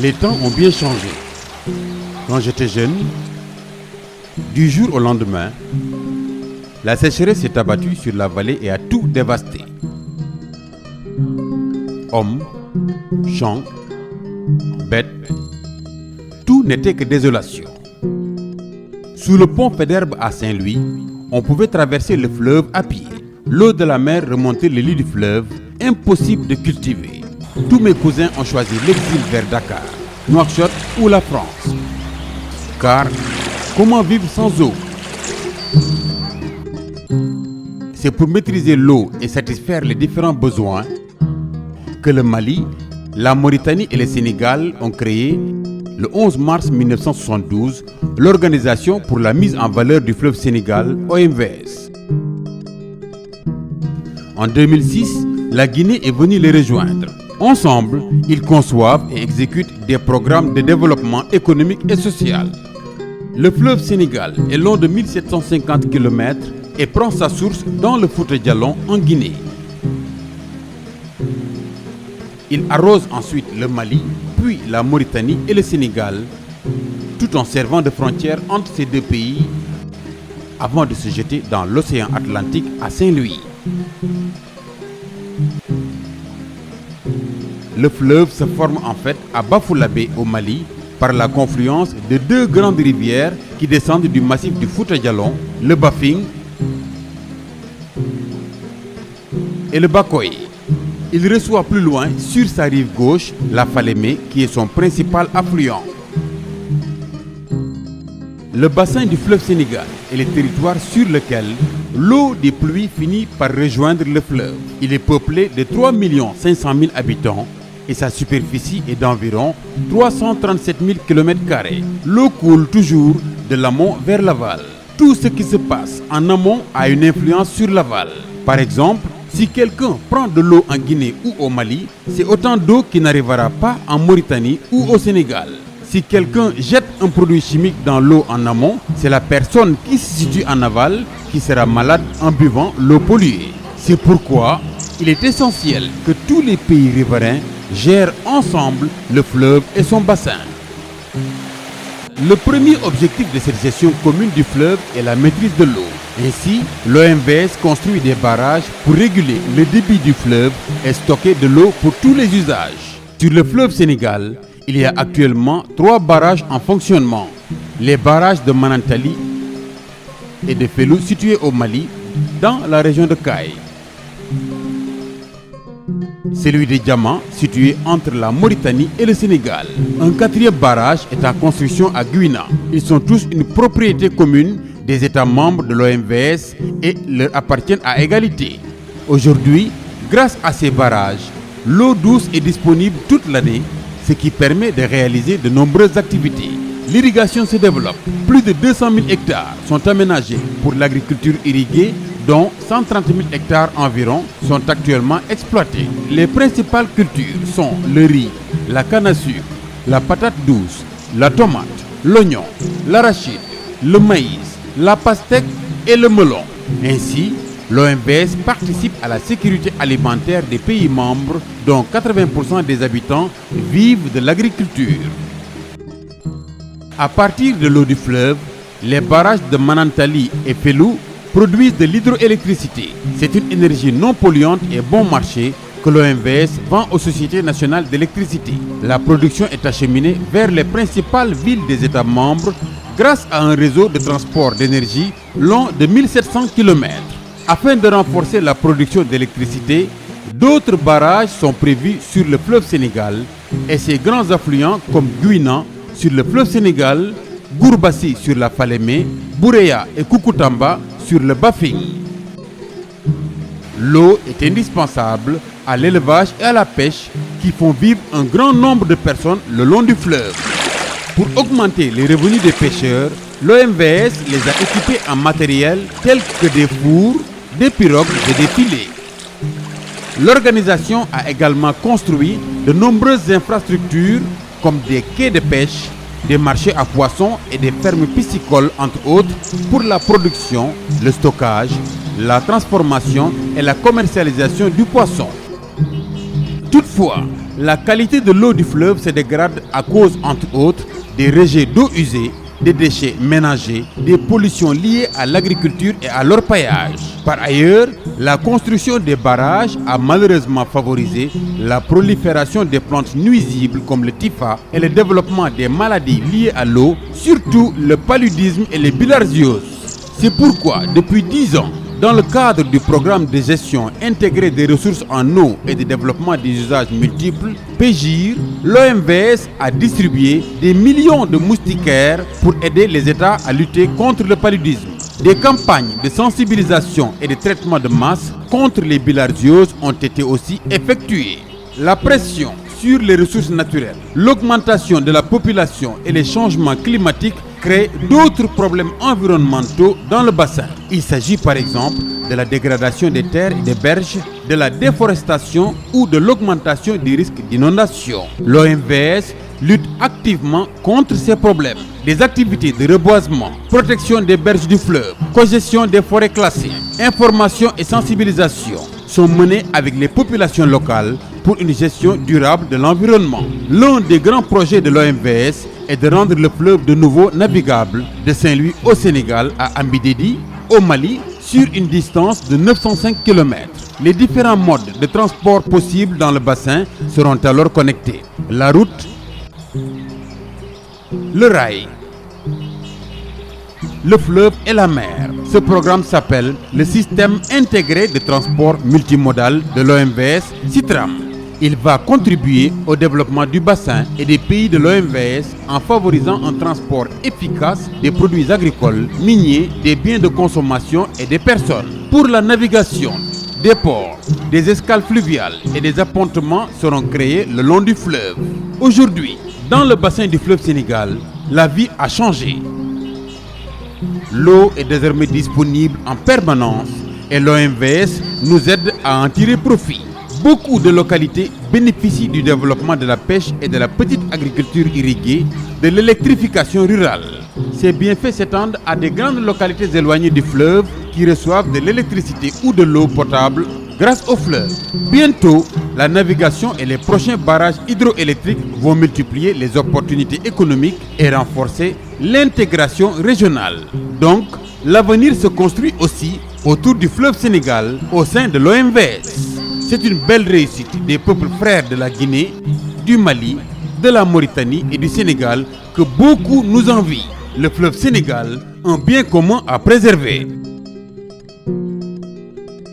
Les temps ont bien changé. Quand j'étais jeune, du jour au lendemain, la sécheresse s'est abattue sur la vallée et a tout dévasté. Hommes, champs, bêtes, tout n'était que désolation. Sous le pont Faidherbe à Saint-Louis, on pouvait traverser le fleuve à pied. L'eau de la mer remontait le lit du fleuve, impossible de cultiver. Tous mes cousins ont choisi l'exil vers Dakar, Nouakchott ou la France. Car, comment vivre sans eau? C'est pour maîtriser l'eau et satisfaire les différents besoins que le Mali, la Mauritanie et le Sénégal ont créé, le 11 mars 1972, l'Organisation pour la mise en valeur du fleuve Sénégal, OMVS. En 2006, la Guinée est venue les rejoindre. Ensemble, ils conçoivent et exécutent des programmes de développement économique et social. Le fleuve Sénégal est long de 1750 km et prend sa source dans le Fouta Djallon en Guinée. Il arrose ensuite le Mali, puis la Mauritanie et le Sénégal, tout en servant de frontière entre ces deux pays avant de se jeter dans l'océan Atlantique à Saint-Louis. Le fleuve se forme en fait à Bafoulabé au Mali par la confluence de deux grandes rivières qui descendent du massif du Fouta Djallon, le Bafing et le Bakoye. Il reçoit plus loin, sur sa rive gauche, la Falémé qui est son principal affluent. Le bassin du fleuve Sénégal est le territoire sur lequel l'eau des pluies finit par rejoindre le fleuve. Il est peuplé de 3 500 000 habitants et sa superficie est d'environ 337 000 km². L'eau coule toujours de l'amont vers l'aval. Tout ce qui se passe en amont a une influence sur l'aval. Par exemple, si quelqu'un prend de l'eau en Guinée ou au Mali, c'est autant d'eau qui n'arrivera pas en Mauritanie ou au Sénégal. Si quelqu'un jette un produit chimique dans l'eau en amont, c'est la personne qui se situe en aval qui sera malade en buvant l'eau polluée. C'est pourquoi il est essentiel que tous les pays riverains gèrent ensemble le fleuve et son bassin. Le premier objectif de cette gestion commune du fleuve est la maîtrise de l'eau. Ainsi, l'OMVS construit des barrages pour réguler le débit du fleuve et stocker de l'eau pour tous les usages. Sur le fleuve Sénégal, il y a actuellement 3 barrages en fonctionnement. Les barrages de Manantali et de Fellou situés au Mali, dans la région de Kaye. Celui de Diama, situé entre la Mauritanie et le Sénégal. Un 4e barrage est en construction à Gouina. Ils sont tous une propriété commune des États membres de l'OMVS et leur appartiennent à égalité. Aujourd'hui, grâce à ces barrages, l'eau douce est disponible toute l'année, ce qui permet de réaliser de nombreuses activités. L'irrigation se développe. Plus de 200 000 hectares sont aménagés pour l'agriculture irriguée, dont 130 000 hectares environ sont actuellement exploités. Les principales cultures sont le riz, la canne à sucre, la patate douce, la tomate, l'oignon, l'arachide, le maïs, la pastèque et le melon. Ainsi, l'OMVS participe à la sécurité alimentaire des pays membres dont 80% des habitants vivent de l'agriculture. À partir de l'eau du fleuve, les barrages de Manantali et Fellou produisent de l'hydroélectricité. C'est une énergie non polluante et bon marché que l'OMVS vend aux sociétés nationales d'électricité. La production est acheminée vers les principales villes des États membres grâce à un réseau de transport d'énergie long de 1700 km. Afin de renforcer la production d'électricité, d'autres barrages sont prévus sur le fleuve Sénégal et ses grands affluents comme Gouina sur le fleuve Sénégal, Gourbassi sur la Falémé, Boureya et Koukoutamba sur le Bafing. L'eau est indispensable à l'élevage et à la pêche qui font vivre un grand nombre de personnes le long du fleuve. Pour augmenter les revenus des pêcheurs, l'OMVS les a équipés en matériel tel que des fours, des pirogues et des filets. L'organisation a également construit de nombreuses infrastructures comme des quais de pêche, des marchés à poissons et des fermes piscicoles entre autres pour la production, le stockage, la transformation et la commercialisation du poisson. Toutefois, la qualité de l'eau du fleuve se dégrade à cause entre autres des rejets d'eau usée, des déchets ménagers, des pollutions liées à l'agriculture et à l'orpaillage. Par ailleurs, la construction des barrages a malheureusement favorisé la prolifération des plantes nuisibles comme le typha et le développement des maladies liées à l'eau, surtout le paludisme et les bilharzioses. C'est pourquoi, depuis 10 ans, dans le cadre du programme de gestion intégrée des ressources en eau et de développement des usages multiples, PGIR, l'OMVS a distribué des millions de moustiquaires pour aider les États à lutter contre le paludisme. Des campagnes de sensibilisation et de traitement de masse contre les bilharzioses ont été aussi effectuées. La pression sur les ressources naturelles, l'augmentation de la population et les changements climatiques créent d'autres problèmes environnementaux dans le bassin. Il s'agit par exemple de la dégradation des terres et des berges, de la déforestation ou de l'augmentation des risques d'inondation. L'OMVS lutte activement contre ces problèmes. Des activités de reboisement, protection des berges du fleuve, cogestion des forêts classées, information et sensibilisation sont menées avec les populations locales pour une gestion durable de l'environnement. L'un des grands projets de l'OMVS est de rendre le fleuve de nouveau navigable de Saint-Louis au Sénégal à Ambidédi, au Mali, sur une distance de 905 km. Les différents modes de transport possibles dans le bassin seront alors connectés. La route, le rail, le fleuve et la mer. Ce programme s'appelle le Système intégré de transport multimodal de l'OMVS, SITRAM. Il va contribuer au développement du bassin et des pays de l'OMVS en favorisant un transport efficace des produits agricoles, miniers, des biens de consommation et des personnes. Pour la navigation, des ports, des escales fluviales et des appontements seront créés le long du fleuve. Aujourd'hui, dans le bassin du fleuve Sénégal, la vie a changé. L'eau est désormais disponible en permanence et l'OMVS nous aide à en tirer profit. Beaucoup de localités bénéficient du développement de la pêche et de la petite agriculture irriguée, de l'électrification rurale. Ces bienfaits s'étendent à des grandes localités éloignées du fleuve qui reçoivent de l'électricité ou de l'eau potable grâce au fleuve. Bientôt, la navigation et les prochains barrages hydroélectriques vont multiplier les opportunités économiques et renforcer l'intégration régionale. Donc, l'avenir se construit aussi autour du fleuve Sénégal au sein de l'OMVS. C'est une belle réussite des peuples frères de la Guinée, du Mali, de la Mauritanie et du Sénégal que beaucoup nous envient. Le fleuve Sénégal, un bien commun à préserver.